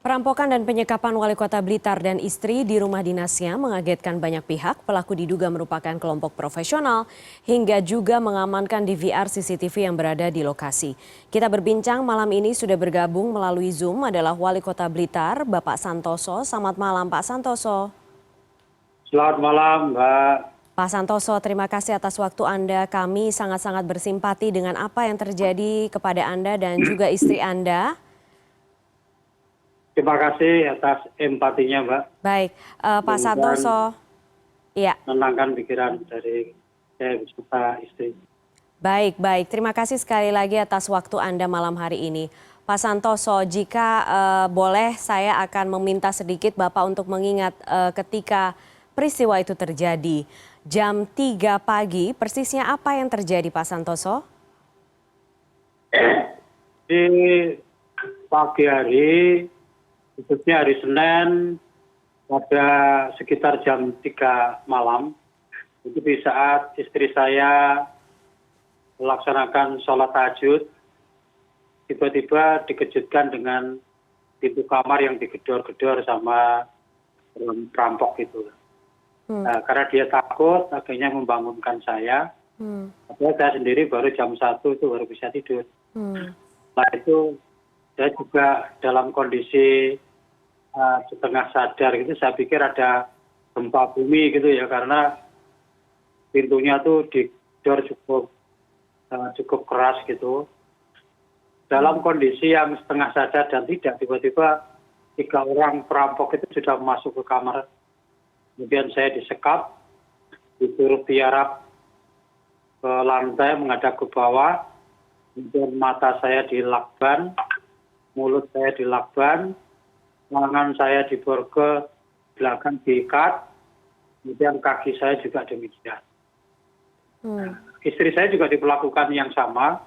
Perampokan dan penyekapan wali kota Blitar dan istri di rumah dinasnya mengagetkan banyak pihak. Pelaku diduga merupakan kelompok profesional hingga juga mengamankan DVR CCTV yang berada di lokasi. Kita berbincang malam ini sudah bergabung melalui Zoom adalah wali kota Blitar, Bapak Santoso. Selamat malam Pak Santoso. Selamat malam, Mbak. Pak Santoso, terima kasih atas waktu Anda. Kami sangat-sangat bersimpati dengan apa yang terjadi kepada Anda dan juga istri Anda. Terima kasih atas empatinya, Mbak. Baik, Pak Santoso. Iya. Menenangkan pikiran dari saya beserta istri. Baik, baik. Terima kasih sekali lagi atas waktu Anda malam hari ini. Pak Santoso, jika boleh saya akan meminta sedikit Bapak untuk mengingat ketika peristiwa itu terjadi. Jam 3 pagi, persisnya apa yang terjadi Pak Santoso? Di pagi hari, khususnya hari Senin, pada sekitar jam 3 malam, itu di saat istri saya melaksanakan sholat tahajud, tiba-tiba dikejutkan dengan pintu kamar yang digedor-gedor sama perampok itu. Nah, karena dia takut, akhirnya membangunkan saya. Padahal saya sendiri baru jam 1 itu baru bisa tidur. Setelah itu saya juga dalam kondisi setengah sadar gitu, saya pikir ada gempa bumi gitu ya, karena pintunya tuh digedor cukup keras gitu. Dalam kondisi yang setengah sadar dan tidak, tiba-tiba 3 orang perampok itu sudah masuk ke kamar. Kemudian saya disekap, disuruh tiarap ke lantai menghadap ke bawah, kemudian mata saya dilakban, mulut saya dilakban, tangan saya diborgol, belakang diikat, kemudian kaki saya juga demikian. Istri saya juga diperlakukan yang sama.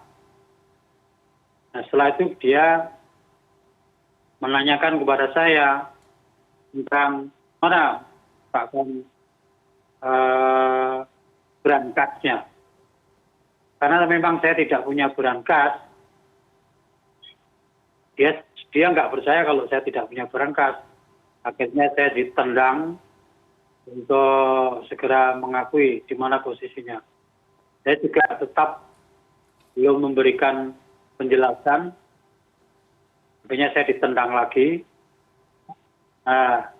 Nah, setelah itu dia menanyakan kepada saya tentang mana akan berangkasnya. Karena memang saya tidak punya berangkas, dia nggak percaya kalau saya tidak punya berangkas. Akhirnya saya ditendang untuk segera mengakui di mana posisinya. Saya juga tetap belum memberikan penjelasan. Akhirnya saya ditendang lagi. Nah,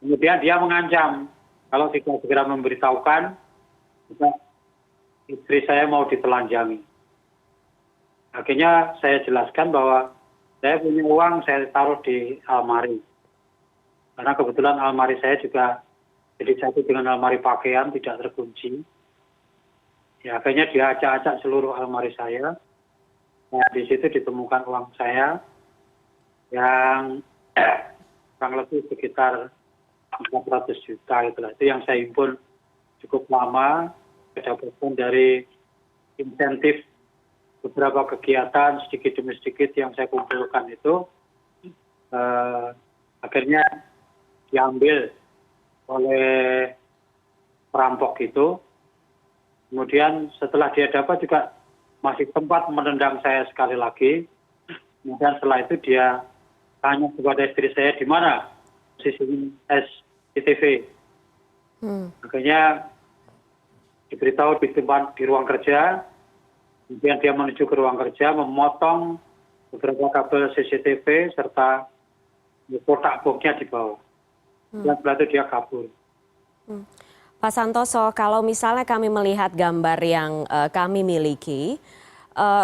kemudian dia mengancam kalau tidak segera memberitahukan, istri saya mau ditelanjangi. Akhirnya saya jelaskan bahwa saya punya uang, saya taruh di almari. Karena kebetulan almari saya juga jadi satu dengan almari pakaian, tidak terkunci. Ya, akhirnya dia acak-acak seluruh almari saya. Nah, di situ ditemukan uang saya yang kurang lebih sekitar 400 juta itulah. Itu yang saya himpun cukup lama, dapatkan dari insentif beberapa kegiatan sedikit demi sedikit yang saya kumpulkan itu. Akhirnya diambil oleh perampok itu. Kemudian setelah dia dapat juga masih sempat menendang saya sekali lagi. Kemudian setelah itu dia tanya kepada istri saya di mana posisi CCTV. Akhirnya diberitahu di ruang kerja. Kemudian dia menuju ke ruang kerja, memotong beberapa kabel CCTV serta kotak boxnya di bawah. Dan setelah itu dia kabur. Pak Santoso, kalau misalnya kami melihat gambar yang kami miliki,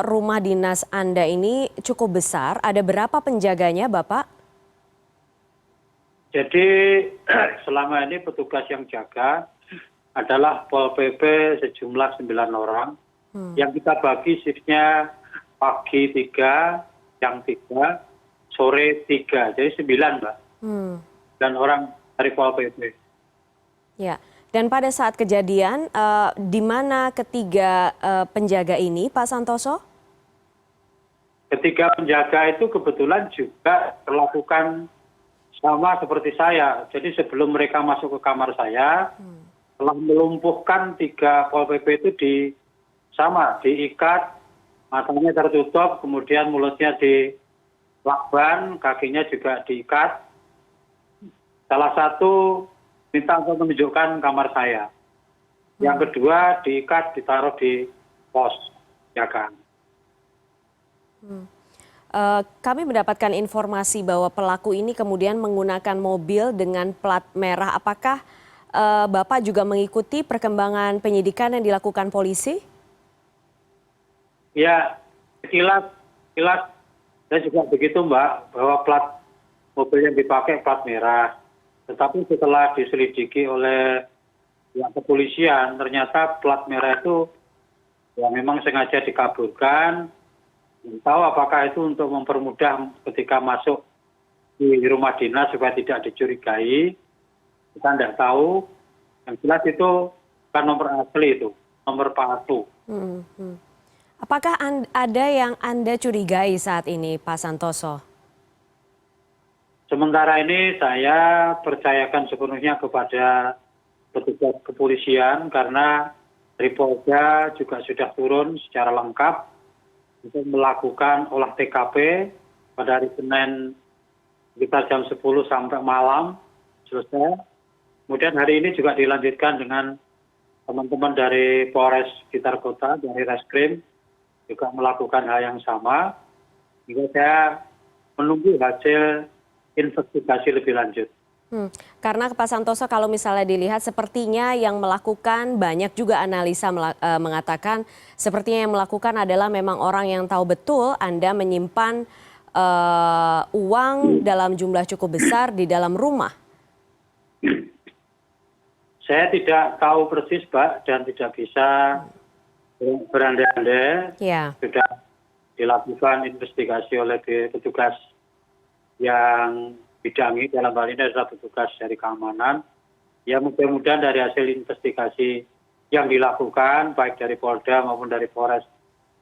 rumah dinas Anda ini cukup besar. Ada berapa penjaganya, Bapak? Jadi selama ini petugas yang jaga adalah Pol PP sejumlah 9 orang. Yang kita bagi shiftnya pagi 3, siang 3, sore 3. Jadi 9, Mbak. Dan orang dari Pol PP. Ya. Dan pada saat kejadian, di mana ketiga penjaga ini, Pak Santoso? Ketiga penjaga itu kebetulan juga melakukan sama seperti saya. Jadi sebelum mereka masuk ke kamar saya, telah melumpuhkan 3 Pol PP itu diikat, matanya tertutup, kemudian mulutnya lakban, kakinya juga diikat. Salah satu minta untuk menunjukkan kamar saya. Yang kedua diikat, ditaruh di pos jagaan. Kami mendapatkan informasi bahwa pelaku ini kemudian menggunakan mobil dengan plat merah. Apakah Bapak juga mengikuti perkembangan penyidikan yang dilakukan polisi? Ya, sekilas saya juga begitu Mbak, bahwa plat mobil yang dipakai plat merah. Tetapi setelah diselidiki oleh pihak kepolisian, ternyata plat merah itu ya memang sengaja dikaburkan. Belum tahu apakah itu untuk mempermudah ketika masuk di rumah dinas supaya tidak dicurigai. Kita tidak tahu. Yang jelas itu bukan nomor asli itu, nomor palsu. Apakah ada yang Anda curigai saat ini, Pak Santoso? Sementara ini saya percayakan sepenuhnya kepada petugas kepolisian karena dari Polda juga sudah turun secara lengkap untuk melakukan olah TKP pada hari Senin sekitar jam 10 sampai malam selesai. Kemudian hari ini juga dilanjutkan dengan teman-teman dari Polres sekitar kota, dari Reskrim juga melakukan hal yang sama. Juga saya menunggu hasil investigasi lebih lanjut. Karena Pak Santoso kalau misalnya dilihat sepertinya yang melakukan banyak juga analisa mengatakan sepertinya yang melakukan adalah memang orang yang tahu betul Anda menyimpan uang dalam jumlah cukup besar di dalam rumah. Saya tidak tahu persis Pak dan tidak bisa berandai-andai. Ya. Sudah dilakukan investigasi oleh petugas yang bidangi, dalam hal ini adalah petugas dari keamanan. Ya mudah-mudahan dari hasil investigasi yang dilakukan baik dari Polda maupun dari Polres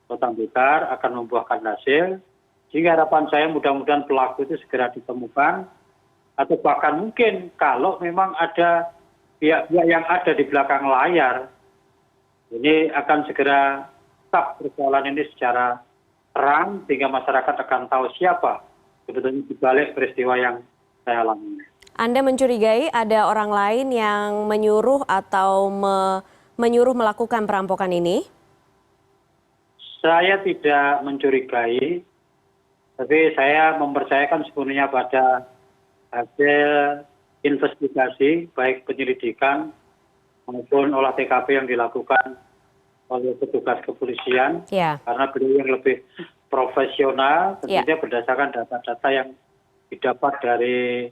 Kota Blitar akan membuahkan hasil. Sehingga harapan saya mudah-mudahan pelaku itu segera ditemukan atau bahkan mungkin kalau memang ada pihak-pihak yang ada di belakang layar ini akan segera stop persoalan ini secara terang sehingga masyarakat akan tahu siapa sebetulnya dibalik peristiwa yang saya alami. Anda mencurigai ada orang lain yang menyuruh atau menyuruh melakukan perampokan ini? Saya tidak mencurigai, tapi saya mempercayakan sepenuhnya pada hasil investigasi baik penyelidikan maupun olah TKP yang dilakukan oleh petugas kepolisian. Ya. Karena beliau yang lebih profesional tentunya berdasarkan data-data yang didapat dari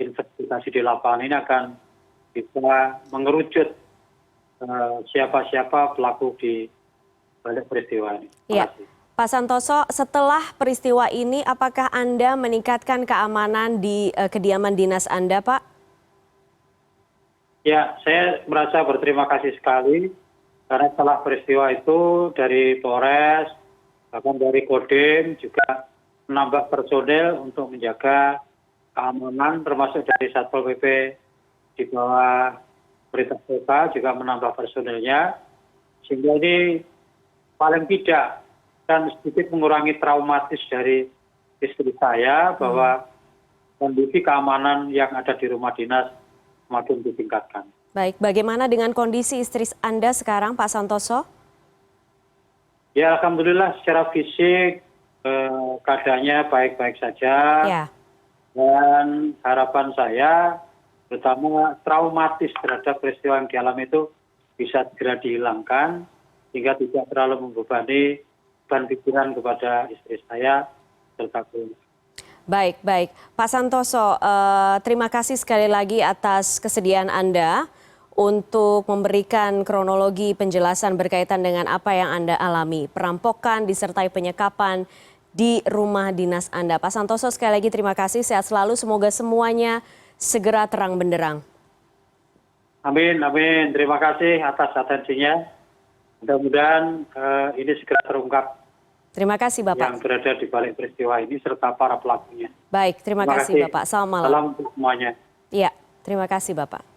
investigasi di lapangan ini akan bisa mengerucut siapa-siapa pelaku di balik peristiwa ini. Ya. Pak Santoso, setelah peristiwa ini apakah Anda meningkatkan keamanan di kediaman dinas Anda, Pak? Ya, saya merasa berterima kasih sekali karena setelah peristiwa itu dari Polres, bahkan dari Kodim juga menambah personel untuk menjaga keamanan termasuk dari Satpol PP di bawah Pemerintah Kota juga menambah personelnya sehingga ini paling tidak dan sedikit mengurangi traumatis dari istri saya bahwa kondisi keamanan yang ada di rumah dinas semakin ditingkatkan. Baik, bagaimana dengan kondisi istri Anda sekarang, Pak Santoso? Ya, alhamdulillah secara fisik keadaannya baik-baik saja. Ya. Dan harapan saya, terutama traumatis terhadap peristiwa yang dialami itu bisa segera dihilangkan sehingga tidak terlalu membebani beban pikiran kepada istri saya serta keluarga. Baik, baik. Pak Santoso, terima kasih sekali lagi atas kesediaan Anda untuk memberikan kronologi penjelasan berkaitan dengan apa yang Anda alami. Perampokan disertai penyekapan di rumah dinas Anda. Pak Santoso, sekali lagi terima kasih. Sehat selalu, semoga semuanya segera terang benderang. Amin, amin. Terima kasih atas atensinya. Mudah-mudahan ini segera terungkap. Terima kasih Bapak. Yang berada di balik peristiwa ini serta para pelakunya. Baik, terima kasih Bapak. Selamat malam. Salam untuk semuanya. Iya, terima kasih Bapak.